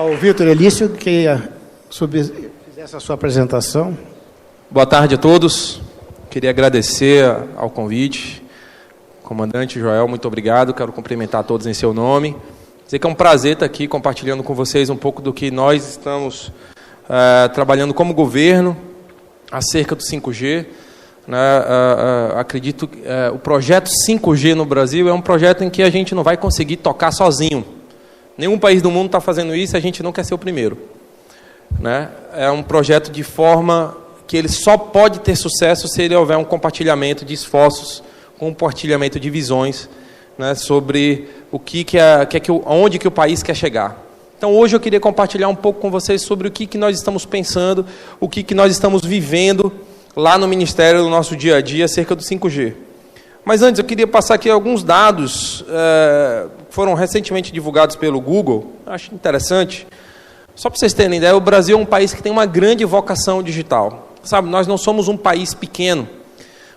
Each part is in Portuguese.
Ao Vitor Elício, que fizesse a sua apresentação. Boa tarde a todos. Queria agradecer ao convite. Comandante Joel, muito obrigado. Quero cumprimentar a todos em seu nome. Dizer que é um prazer estar aqui compartilhando com vocês um pouco do que nós estamos trabalhando como governo acerca do 5G. Acredito que o projeto 5G no Brasil é um projeto em que a gente não vai conseguir tocar sozinho. Nenhum país do mundo está fazendo isso e a gente não quer ser o primeiro. É um projeto de forma que ele só pode ter sucesso se ele houver um compartilhamento de esforços, compartilhamento de visões, sobre onde que o país quer chegar. Então, hoje eu queria compartilhar um pouco com vocês sobre o que nós estamos pensando, o que nós estamos vivendo lá no Ministério, no nosso dia a dia, acerca do 5G. Mas antes, eu queria passar aqui alguns dados que foram recentemente divulgados pelo Google. Acho interessante. Só para vocês terem ideia, o Brasil é um país que tem uma grande vocação digital. Sabe, nós não somos um país pequeno.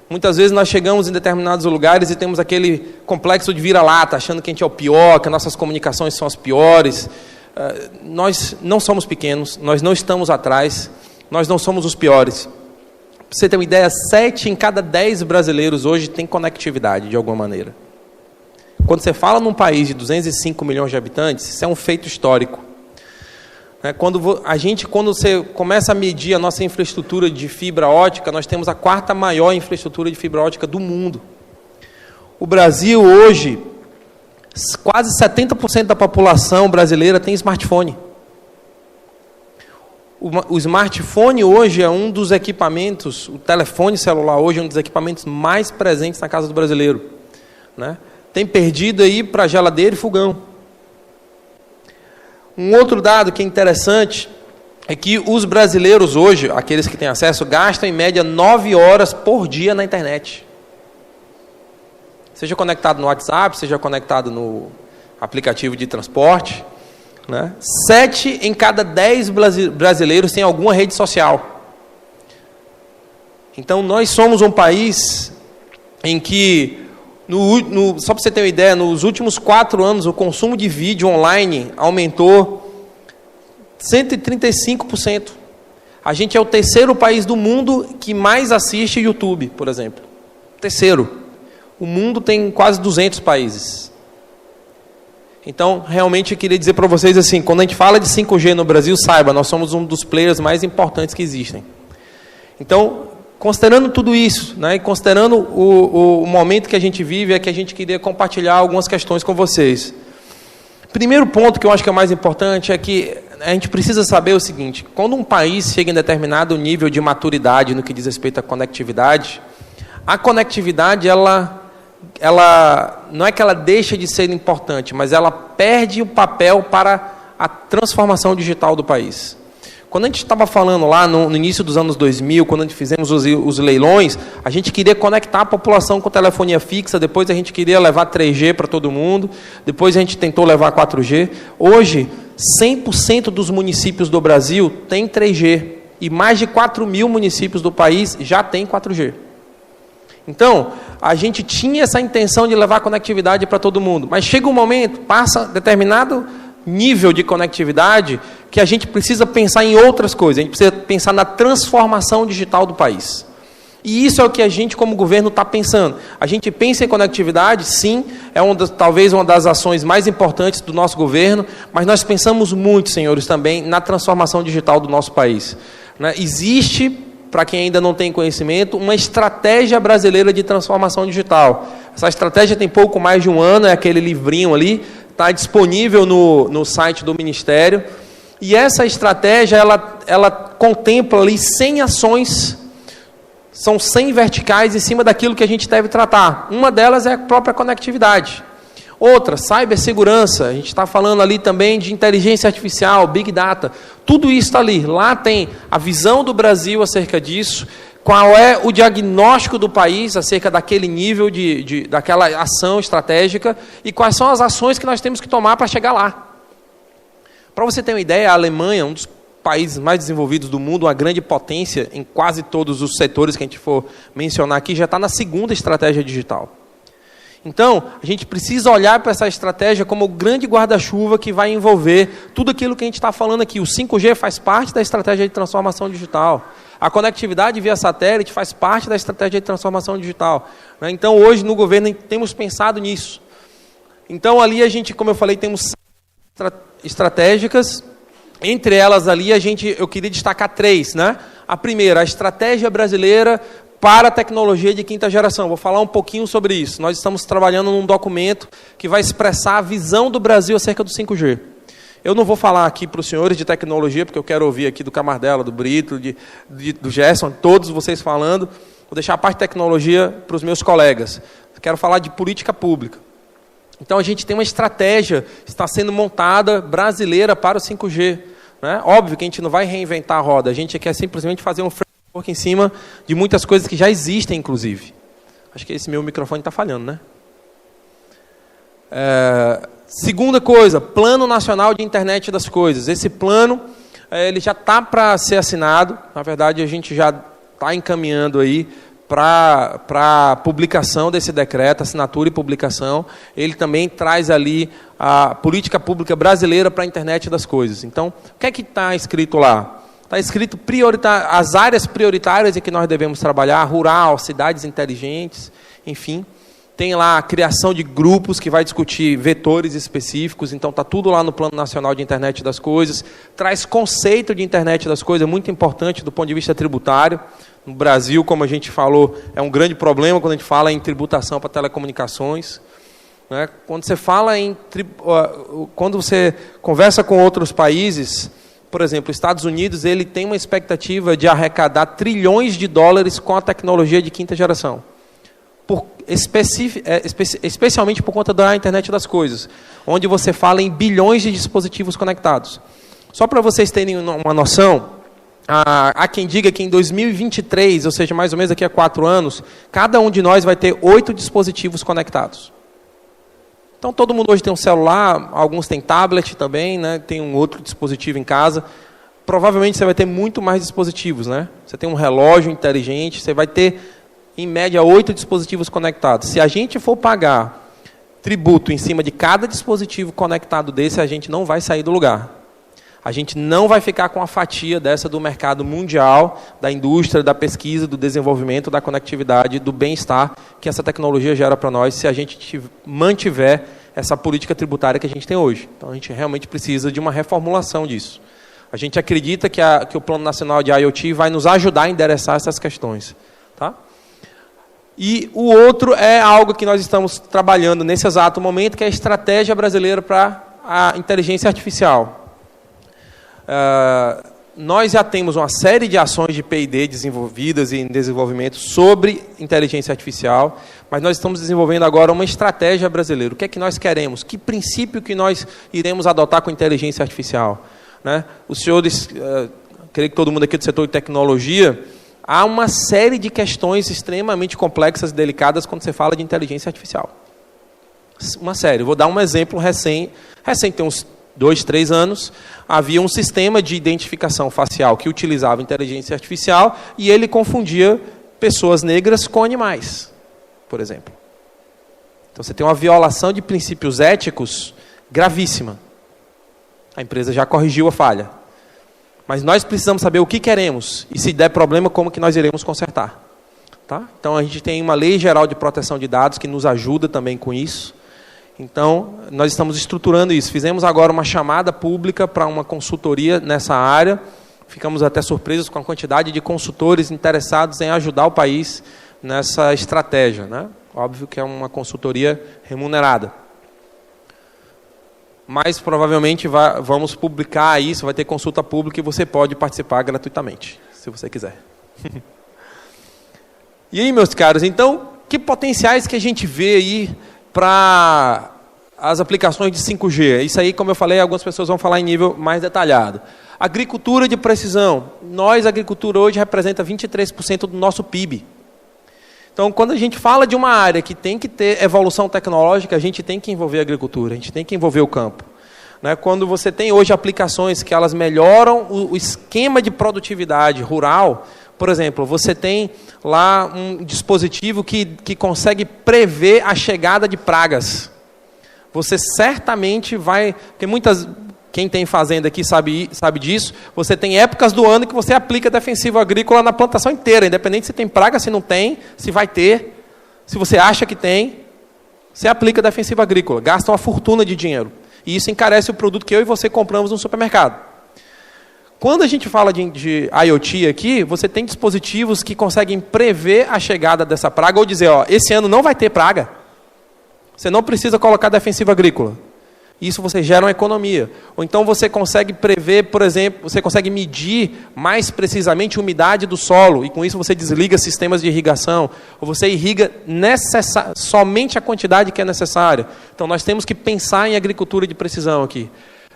Muitas vezes nós chegamos em determinados lugares e temos aquele complexo de vira-lata, achando que a gente é o pior, que as nossas comunicações são as piores. Nós não somos pequenos, nós não estamos atrás, nós não somos os piores. Para você ter uma ideia, 7 em cada 10 brasileiros hoje têm conectividade de alguma maneira. Quando você fala num país de 205 milhões de habitantes, isso é um feito histórico. Quando você começa a medir a nossa infraestrutura de fibra ótica, nós temos a 4ª maior infraestrutura de fibra ótica do mundo. O Brasil hoje, quase 70% da população brasileira tem smartphone. O smartphone hoje é um dos equipamentos, o telefone celular hoje é um dos equipamentos mais presentes na casa do brasileiro. Tem perdido aí para geladeira e fogão. Um outro dado que é interessante é que os brasileiros hoje, aqueles que têm acesso, gastam em média 9 horas por dia na internet. Seja conectado no WhatsApp, seja conectado no aplicativo de transporte. 7 em cada 10 brasileiros têm alguma rede social. Então, nós somos um país em que, só para você ter uma ideia, nos últimos 4 anos, o consumo de vídeo online aumentou 135%. A gente é o 3º país do mundo que mais assiste YouTube, por exemplo. 3º. O mundo tem quase 200 países. Então, realmente, eu queria dizer para vocês assim, quando a gente fala de 5G no Brasil, saiba, nós somos um dos players mais importantes que existem. Então, considerando tudo isso, e considerando o momento que a gente vive, é que a gente queria compartilhar algumas questões com vocês. Primeiro ponto que eu acho que é mais importante é que a gente precisa saber o seguinte: quando um país chega em determinado nível de maturidade no que diz respeito à conectividade, a conectividade, ela não é que ela deixa de ser importante, mas ela perde o papel para a transformação digital do país. Quando a gente estava falando lá no início dos anos 2000, quando a gente fizemos os leilões, a gente queria conectar a população com telefonia fixa, depois a gente queria levar 3G para todo mundo, depois a gente tentou levar 4G. Hoje, 100% dos municípios do Brasil têm 3G, e mais de 4 mil municípios do país já têm 4G. Então, a gente tinha essa intenção de levar conectividade para todo mundo, mas chega um momento, passa determinado nível de conectividade, que a gente precisa pensar em outras coisas, a gente precisa pensar na transformação digital do país. E isso é o que a gente, como governo, está pensando. A gente pensa em conectividade, sim, talvez uma das ações mais importantes do nosso governo, mas nós pensamos muito, senhores, também na transformação digital do nosso país. Existe, para quem ainda não tem conhecimento, uma estratégia brasileira de transformação digital. Essa estratégia tem pouco mais de um ano, é aquele livrinho ali, está disponível no site do Ministério. E essa estratégia, ela contempla ali 100 ações, são 100 verticais em cima daquilo que a gente deve tratar. Uma delas é a própria conectividade. Outra, cibersegurança. A gente está falando ali também de inteligência artificial, Big Data. Tudo isso está ali. Lá tem a visão do Brasil acerca disso, qual é o diagnóstico do país acerca daquele nível, daquela ação estratégica, e quais são as ações que nós temos que tomar para chegar lá. Para você ter uma ideia, a Alemanha, um dos países mais desenvolvidos do mundo, uma grande potência em quase todos os setores que a gente for mencionar aqui, já está na 2ª estratégia digital. Então, a gente precisa olhar para essa estratégia como o grande guarda-chuva que vai envolver tudo aquilo que a gente está falando aqui. O 5G faz parte da estratégia de transformação digital. A conectividade via satélite faz parte da estratégia de transformação digital. Então, hoje, no governo, temos pensado nisso. Então, ali a gente, como eu falei, temos estratégicas. Entre elas ali, eu queria destacar 3. Né? A primeira, a estratégia brasileira para a tecnologia de quinta geração. Vou falar um pouquinho sobre isso. Nós estamos trabalhando num documento que vai expressar a visão do Brasil acerca do 5G. Eu não vou falar aqui para os senhores de tecnologia, porque eu quero ouvir aqui do Camardella, do Brito, do Gerson, todos vocês falando. Vou deixar a parte de tecnologia para os meus colegas. Quero falar de política pública. Então, a gente tem uma estratégia que está sendo montada brasileira para o 5G. Né? Óbvio que a gente não vai reinventar a roda, a gente quer simplesmente fazer um framework em cima de muitas coisas que já existem, inclusive. Acho que esse meu microfone está falhando, né? Segunda coisa, Plano Nacional de Internet das Coisas. Esse plano ele já está para ser assinado. Na verdade, a gente já está encaminhando aí para publicação desse decreto, assinatura e publicação. Ele também traz ali a política pública brasileira para a internet das coisas. Então, o que é que está escrito lá? Está escrito as áreas prioritárias em que nós devemos trabalhar, rural, cidades inteligentes, enfim. Tem lá a criação de grupos que vai discutir vetores específicos, então está tudo lá no Plano Nacional de Internet das Coisas. Traz conceito de internet das coisas, muito importante do ponto de vista tributário. No Brasil, como a gente falou, é um grande problema quando a gente fala em tributação para telecomunicações. Né? Quando você conversa com outros países, por exemplo, os Estados Unidos, ele tem uma expectativa de arrecadar trilhões de dólares com a tecnologia de quinta geração. Especialmente por conta da internet das coisas, onde você fala em bilhões de dispositivos conectados. Só para vocês terem uma noção, há quem diga que em 2023, ou seja, mais ou menos daqui a 4 anos, cada um de nós vai ter 8 dispositivos conectados. Então todo mundo hoje tem um celular, alguns têm tablet também, né? Tem um outro dispositivo em casa. Provavelmente você vai ter muito mais dispositivos, né? Você tem um relógio inteligente, você vai ter em média 8 dispositivos conectados. Se a gente for pagar tributo em cima de cada dispositivo conectado desse, a gente não vai sair do lugar. A gente não vai ficar com a fatia dessa do mercado mundial, da indústria, da pesquisa, do desenvolvimento, da conectividade, do bem-estar que essa tecnologia gera para nós, se a gente mantiver essa política tributária que a gente tem hoje. Então, a gente realmente precisa de uma reformulação disso. A gente acredita que o Plano Nacional de IoT vai nos ajudar a endereçar essas questões. Tá? E o outro é algo que nós estamos trabalhando nesse exato momento, que é a estratégia brasileira para a inteligência artificial. Nós já temos uma série de ações de P&D desenvolvidas e em desenvolvimento sobre inteligência artificial, mas nós estamos desenvolvendo agora uma estratégia brasileira. O que é que nós queremos? Que princípio que nós iremos adotar com inteligência artificial? Né? Os senhores, creio que todo mundo aqui do setor de tecnologia, há uma série de questões extremamente complexas e delicadas quando você fala de inteligência artificial. Uma série. Vou dar um exemplo recém tem uns 2, 3 anos, havia um sistema de identificação facial que utilizava inteligência artificial e ele confundia pessoas negras com animais, por exemplo. Então você tem uma violação de princípios éticos gravíssima. A empresa já corrigiu a falha. Mas nós precisamos saber o que queremos e se der problema, como que nós iremos consertar. Tá? Então a gente tem uma lei geral de proteção de dados que nos ajuda também com isso. Então nós estamos estruturando isso. Fizemos agora uma chamada pública para uma consultoria nessa área. Ficamos até surpresos com a quantidade de consultores interessados em ajudar o país nessa estratégia. Né? Óbvio que é uma consultoria remunerada. Mas provavelmente vamos publicar isso, vai ter consulta pública e você pode participar gratuitamente, se você quiser. E aí, meus caros, então, que potenciais que a gente vê aí para as aplicações de 5G? Isso aí, como eu falei, algumas pessoas vão falar em nível mais detalhado. Agricultura de precisão. Nós, a agricultura hoje, representa 23% do nosso PIB. Então, quando a gente fala de uma área que tem que ter evolução tecnológica, a gente tem que envolver a agricultura, a gente tem que envolver o campo. Né? Quando você tem hoje aplicações que elas melhoram o esquema de produtividade rural, Por exemplo, você tem lá um dispositivo que consegue prever a chegada de pragas. Você certamente vai... Porque quem tem fazenda aqui sabe disso. Você tem épocas do ano que você aplica defensivo agrícola na plantação inteira, independente se tem praga, se não tem, se vai ter. Se você acha que tem, você aplica defensivo agrícola. Gasta uma fortuna de dinheiro. E isso encarece o produto que eu e você compramos no supermercado. Quando a gente fala de IoT aqui, você tem dispositivos que conseguem prever a chegada dessa praga ou dizer, ó, esse ano não vai ter praga. Você não precisa colocar defensivo agrícola. Isso você gera uma economia. Ou então você consegue prever, por exemplo, você consegue medir mais precisamente a umidade do solo, e com isso você desliga sistemas de irrigação, ou você irriga somente a quantidade que é necessária. Então nós temos que pensar em agricultura de precisão aqui.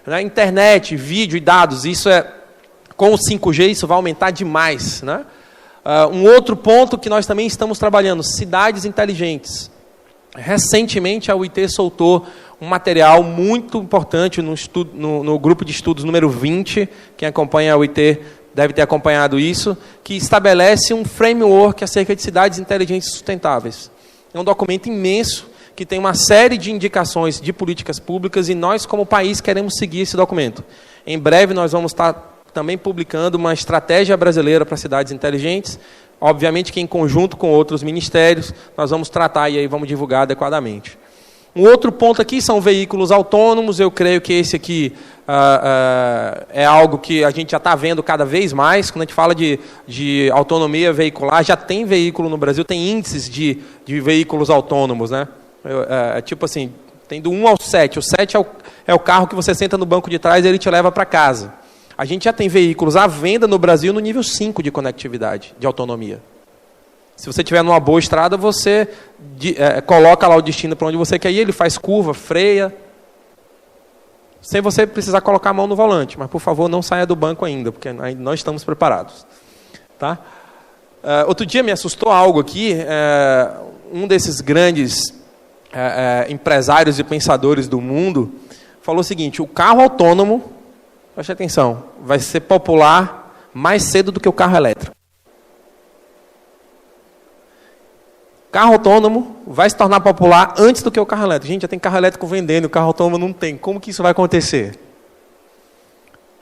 Na internet, vídeo e dados, isso com o 5G isso vai aumentar demais. Né? Um outro ponto que nós também estamos trabalhando, cidades inteligentes. Recentemente a UIT soltou um material muito importante no grupo de estudos número 20, quem acompanha a UIT deve ter acompanhado isso, que estabelece um framework acerca de cidades inteligentes e sustentáveis. É um documento imenso, que tem uma série de indicações de políticas públicas, e nós, como país, queremos seguir esse documento. Em breve nós vamos estar também publicando uma estratégia brasileira para cidades inteligentes, obviamente que em conjunto com outros ministérios, nós vamos tratar e aí vamos divulgar adequadamente. Um outro ponto aqui são veículos autônomos. Eu creio que esse aqui é algo que a gente já está vendo cada vez mais. Quando a gente fala de autonomia veicular, já tem veículo no Brasil, tem índices de veículos autônomos. Né? Tipo assim, tem do 1 ao 7. O 7 é o carro que você senta no banco de trás e ele te leva para casa. A gente já tem veículos à venda no Brasil no nível 5 de conectividade, de autonomia. Se você estiver numa boa estrada, você coloca lá o destino para onde você quer ir, ele faz curva, freia, sem você precisar colocar a mão no volante. Mas, por favor, não saia do banco ainda, porque nós estamos preparados. Tá? Outro dia me assustou algo aqui. Um desses grandes empresários e pensadores do mundo falou o seguinte: o carro autônomo, preste atenção, vai ser popular mais cedo do que o carro elétrico. Carro autônomo vai se tornar popular antes do que o carro elétrico. Gente, já tem carro elétrico vendendo, o carro autônomo não tem. Como que isso vai acontecer?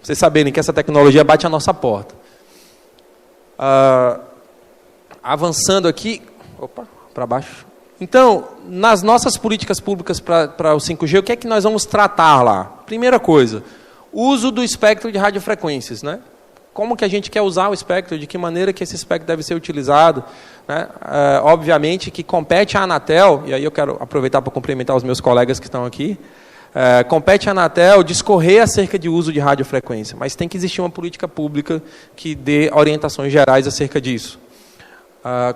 Vocês saberem que essa tecnologia bate a nossa porta. Avançando aqui, para baixo. Então, nas nossas políticas públicas para o 5G, o que é que nós vamos tratar lá? Primeira coisa, uso do espectro de radiofrequências, né? Como que a gente quer usar o espectro, de que maneira que esse espectro deve ser utilizado. Né? Obviamente que compete à Anatel, e aí eu quero aproveitar para cumprimentar os meus colegas que estão aqui, compete à Anatel discorrer acerca de uso de radiofrequência, mas tem que existir uma política pública que dê orientações gerais acerca disso.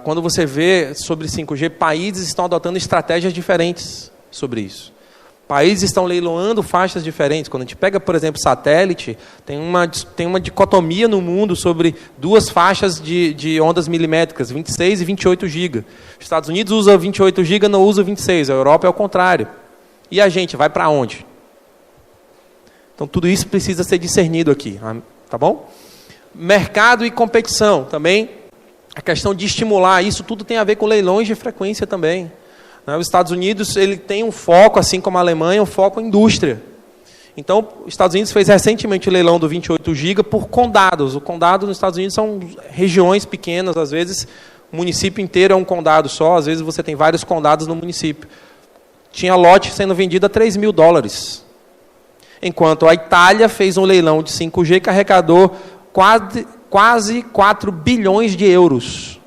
Quando você vê sobre 5G, países estão adotando estratégias diferentes sobre isso. Países estão leiloando faixas diferentes. Quando a gente pega, por exemplo, satélite, tem uma dicotomia no mundo sobre duas faixas de ondas milimétricas, 26 e 28 GB. Os Estados Unidos usa 28 GB, não usa 26. A Europa é o contrário. E a gente vai para onde? Então, tudo isso precisa ser discernido aqui. Tá bom? Mercado e competição também. A questão de estimular, isso tudo tem a ver com leilões de frequência também. Os Estados Unidos ele tem um foco, assim como a Alemanha, um foco em indústria. Então, os Estados Unidos fez recentemente o leilão do 28 GB por condados. O condado nos Estados Unidos são regiões pequenas, às vezes o município inteiro é um condado só, às vezes você tem vários condados no município. Tinha lote sendo vendido a $3 mil. Enquanto a Itália fez um leilão de 5G que arrecadou quase 4 bilhões de euros.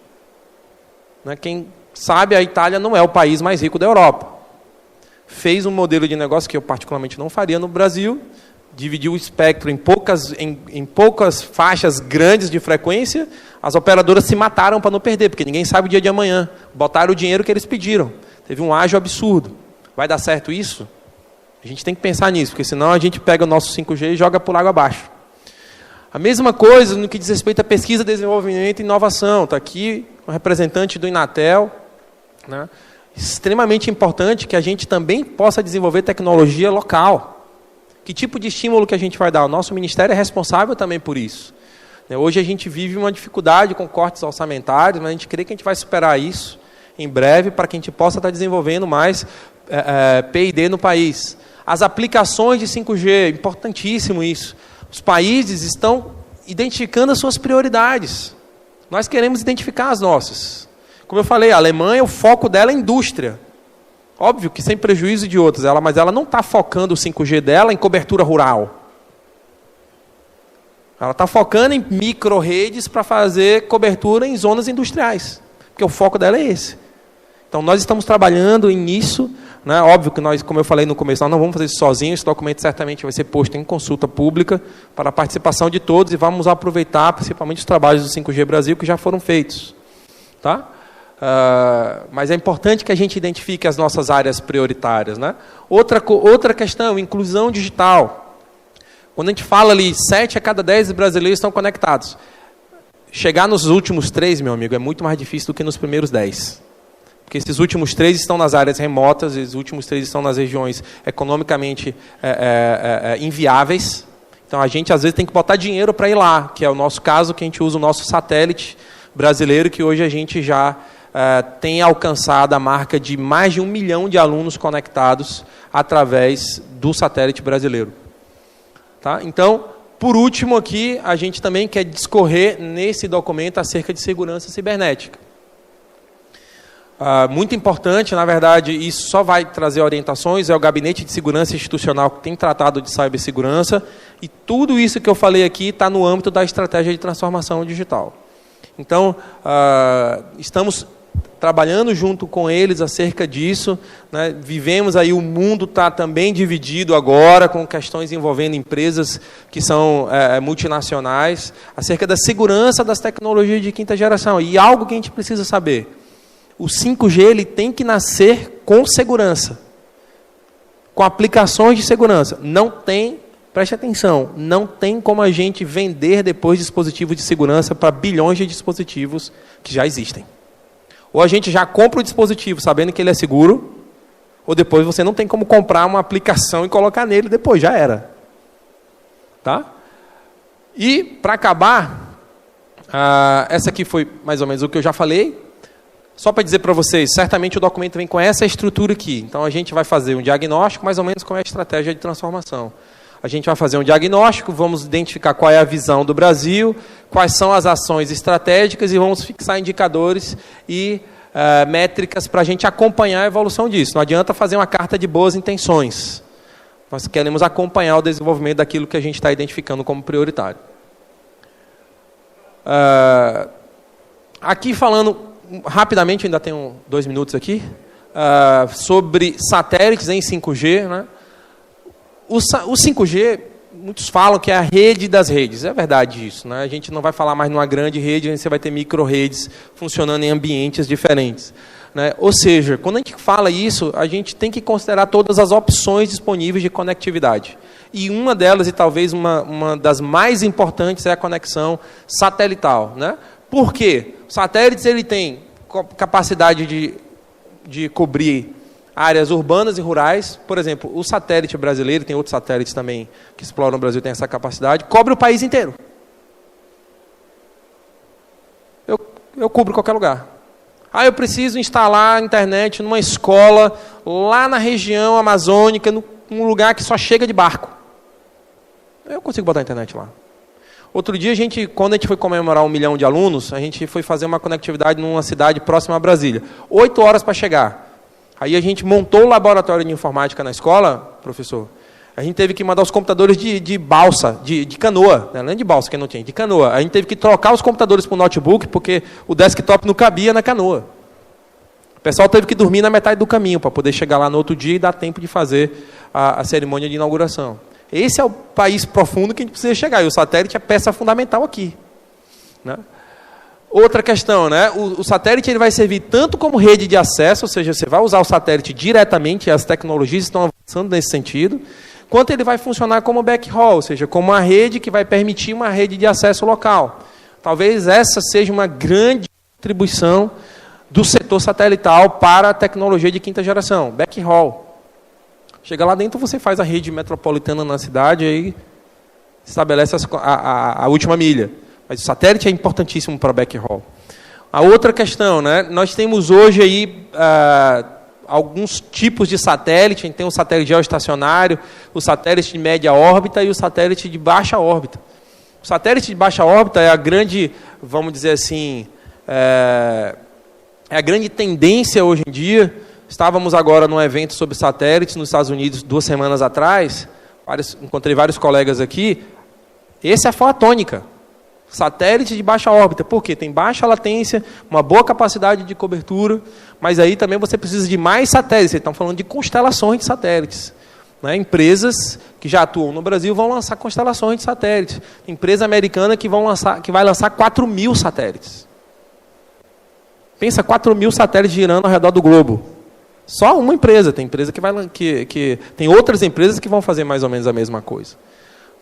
Quem sabe, a Itália não é o país mais rico da Europa. Fez um modelo de negócio que eu particularmente não faria no Brasil, dividiu o espectro em poucas faixas grandes de frequência, as operadoras se mataram para não perder, porque ninguém sabe o dia de amanhã. Botaram o dinheiro que eles pediram. Teve um ágio absurdo. Vai dar certo isso? A gente tem que pensar nisso, porque senão a gente pega o nosso 5G e joga por água abaixo. A mesma coisa no que diz respeito à pesquisa, desenvolvimento e inovação. Está aqui um representante do Inatel. Né? Extremamente importante que a gente também possa desenvolver tecnologia local. Que tipo de estímulo que a gente vai dar? O nosso ministério é responsável também por isso. Hoje a gente vive uma dificuldade com cortes orçamentários, mas a gente crê que a gente vai superar isso em breve para que a gente possa estar desenvolvendo mais P&D no país. As aplicações de 5G, importantíssimo isso. Os países estão identificando as suas prioridades. Nós queremos identificar as nossas. Como eu falei, a Alemanha, o foco dela é indústria. Óbvio que sem prejuízo de outras, mas ela não está focando o 5G dela em cobertura rural. Ela está focando em micro-redes para fazer cobertura em zonas industriais. Porque o foco dela é esse. Então, nós estamos trabalhando nisso. Né? Óbvio que nós, como eu falei no começo, nós não vamos fazer isso sozinhos. Esse documento certamente vai ser posto em consulta pública para a participação de todos e vamos aproveitar principalmente os trabalhos do 5G Brasil que já foram feitos. Tá? Mas é importante que a gente identifique as nossas áreas prioritárias. Né? Outra questão, inclusão digital. Quando a gente fala ali, 7 a cada 10 brasileiros estão conectados. Chegar nos últimos 3, meu amigo, é muito mais difícil do que nos primeiros 10. Porque esses últimos 3 estão nas áreas remotas, esses últimos 3 estão nas regiões economicamente inviáveis. Então a gente às vezes tem que botar dinheiro para ir lá, que é o nosso caso, que a gente usa o nosso satélite brasileiro, que hoje a gente já tem alcançado a marca de mais de 1 milhão de alunos conectados através do satélite brasileiro. Tá? Então, por último aqui, a gente também quer discorrer nesse documento acerca de segurança cibernética. Muito importante, na verdade, isso só vai trazer orientações, é o Gabinete de Segurança Institucional que tem tratado de cibersegurança, e tudo isso que eu falei aqui está no âmbito da estratégia de transformação digital. Então, estamos trabalhando junto com eles acerca disso. Né? Vivemos aí, o mundo está também dividido agora, com questões envolvendo empresas que são multinacionais, acerca da segurança das tecnologias de quinta geração. E algo que a gente precisa saber, o 5G ele tem que nascer com segurança, com aplicações de segurança. Não tem, preste atenção, não tem como a gente vender depois dispositivos de segurança para bilhões de dispositivos que já existem. Ou a gente já compra o dispositivo sabendo que ele é seguro, ou depois você não tem como comprar uma aplicação e colocar nele depois, já era. Tá? E, para acabar, essa aqui foi mais ou menos o que eu já falei. Só para dizer para vocês, certamente o documento vem com essa estrutura aqui. Então a gente vai fazer um diagnóstico, mais ou menos com a estratégia de transformação. A gente vai fazer um diagnóstico, vamos identificar qual é a visão do Brasil, quais são as ações estratégicas e vamos fixar indicadores e métricas para a gente acompanhar a evolução disso. Não adianta fazer uma carta de boas intenções. Nós queremos acompanhar o desenvolvimento daquilo que a gente está identificando como prioritário. Aqui falando rapidamente, ainda tenho 2 minutos aqui, sobre satélites em 5G, né? O 5G, muitos falam que é a rede das redes. É verdade isso. Né? A gente não vai falar mais numa grande rede, você vai ter micro-redes funcionando em ambientes diferentes. Né? Ou seja, quando a gente fala isso, a gente tem que considerar todas as opções disponíveis de conectividade. E uma delas, e talvez uma das mais importantes, é a conexão satelital. Né? Por quê? O satélite ele tem capacidade de cobrir áreas urbanas e rurais. Por exemplo, o satélite brasileiro, tem outros satélites também que exploram o Brasil, tem essa capacidade, cobre o país inteiro. Eu cubro qualquer lugar. Eu preciso instalar a internet numa escola lá na região amazônica, num lugar que só chega de barco. Eu consigo botar a internet lá. Outro dia, quando a gente foi comemorar 1 milhão de alunos, a gente foi fazer uma conectividade numa cidade próxima a Brasília. 8 horas para chegar. Aí a gente montou o laboratório de informática na escola, professor. A gente teve que mandar os computadores de balsa, de canoa. Não é de balsa que não tinha, de canoa. A gente teve que trocar os computadores para o notebook, porque o desktop não cabia na canoa. O pessoal teve que dormir na metade do caminho, para poder chegar lá no outro dia e dar tempo de fazer a cerimônia de inauguração. Esse é o país profundo que a gente precisa chegar. E o satélite é peça fundamental aqui. Né? Outra questão, né? O satélite ele vai servir tanto como rede de acesso, ou seja, você vai usar o satélite diretamente, as tecnologias estão avançando nesse sentido, quanto ele vai funcionar como backhaul, ou seja, como uma rede que vai permitir uma rede de acesso local. Talvez essa seja uma grande contribuição do setor satelital para a tecnologia de quinta geração, backhaul. Chega lá dentro, você faz a rede metropolitana na cidade e estabelece a última milha. Mas o satélite é importantíssimo para backhaul. A outra questão, né? Nós temos hoje aí alguns tipos de satélite. A gente tem o satélite geoestacionário, o satélite de média órbita e o satélite de baixa órbita. O satélite de baixa órbita é a grande, vamos dizer assim, é a grande tendência hoje em dia. Estávamos agora num evento sobre satélites nos Estados Unidos 2 semanas atrás. Encontrei vários colegas aqui. Essa é a tônica. Satélite de baixa órbita. Por quê? Tem baixa latência, uma boa capacidade de cobertura, mas aí também você precisa de mais satélites. Vocês estão falando de constelações de satélites. Né? Empresas que já atuam no Brasil vão lançar constelações de satélites. Tem empresa americana que vai lançar 4.000 satélites. Pensa 4.000 satélites girando ao redor do globo. Só uma empresa. Tem empresa tem outras empresas que vão fazer mais ou menos a mesma coisa.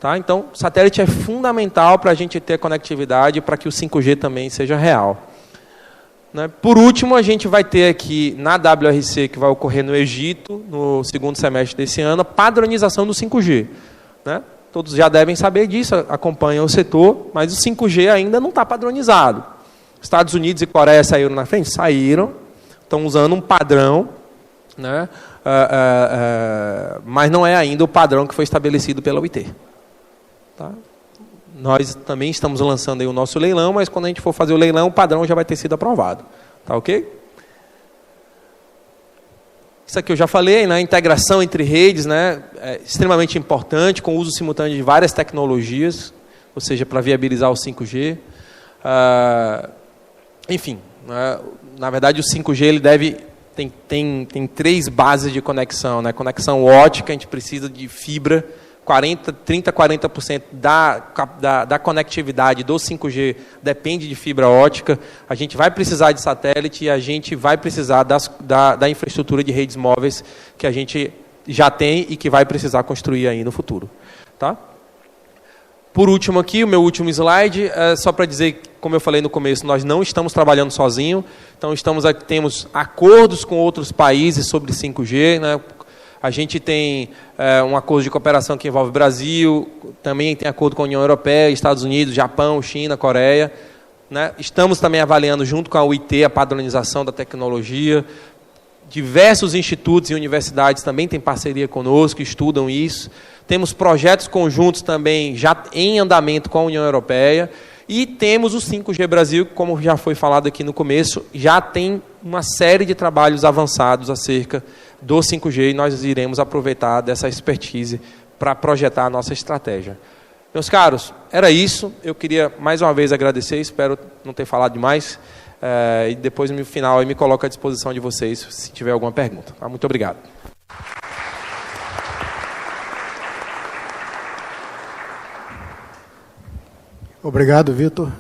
Tá? Então, satélite é fundamental para a gente ter conectividade para que o 5G também seja real. Né? Por último, a gente vai ter aqui na WRC, que vai ocorrer no Egito, no 2º semestre desse ano, a padronização do 5G. Né? Todos já devem saber disso, acompanham o setor, mas o 5G ainda não está padronizado. Estados Unidos e Coreia saíram na frente? Saíram, estão usando um padrão, né? Mas não é ainda o padrão que foi estabelecido pela OIT. Tá? Nós também estamos lançando aí o nosso leilão, mas quando a gente for fazer o leilão, o padrão já vai ter sido aprovado. Tá ok? Isso aqui eu já falei, né? A integração entre redes, né? É extremamente importante, com o uso simultâneo de várias tecnologias, ou seja, para viabilizar o 5G. Enfim, na verdade o 5G ele tem 3 bases de conexão. Né? Conexão ótica, a gente precisa de fibra. 30-40% da conectividade do 5G depende de fibra ótica. A gente vai precisar de satélite e a gente vai precisar da infraestrutura de redes móveis que a gente já tem e que vai precisar construir aí no futuro. Tá? Por último aqui, o meu último slide, só para dizer, como eu falei no começo, nós não estamos trabalhando sozinhos. Então, temos acordos com outros países sobre 5G, né? A gente tem um acordo de cooperação que envolve o Brasil, também tem acordo com a União Europeia, Estados Unidos, Japão, China, Coreia. Né? Estamos também avaliando, junto com a UIT, a padronização da tecnologia. Diversos institutos e universidades também têm parceria conosco, estudam isso. Temos projetos conjuntos também já em andamento com a União Europeia. E temos o 5G Brasil, como já foi falado aqui no começo, já tem uma série de trabalhos avançados acerca do 5G e nós iremos aproveitar dessa expertise para projetar a nossa estratégia. Meus caros, era isso. Eu queria mais uma vez agradecer, espero não ter falado demais. E depois, no final, eu me coloco à disposição de vocês se tiver alguma pergunta. Tá? Muito obrigado. Obrigado, Vitor.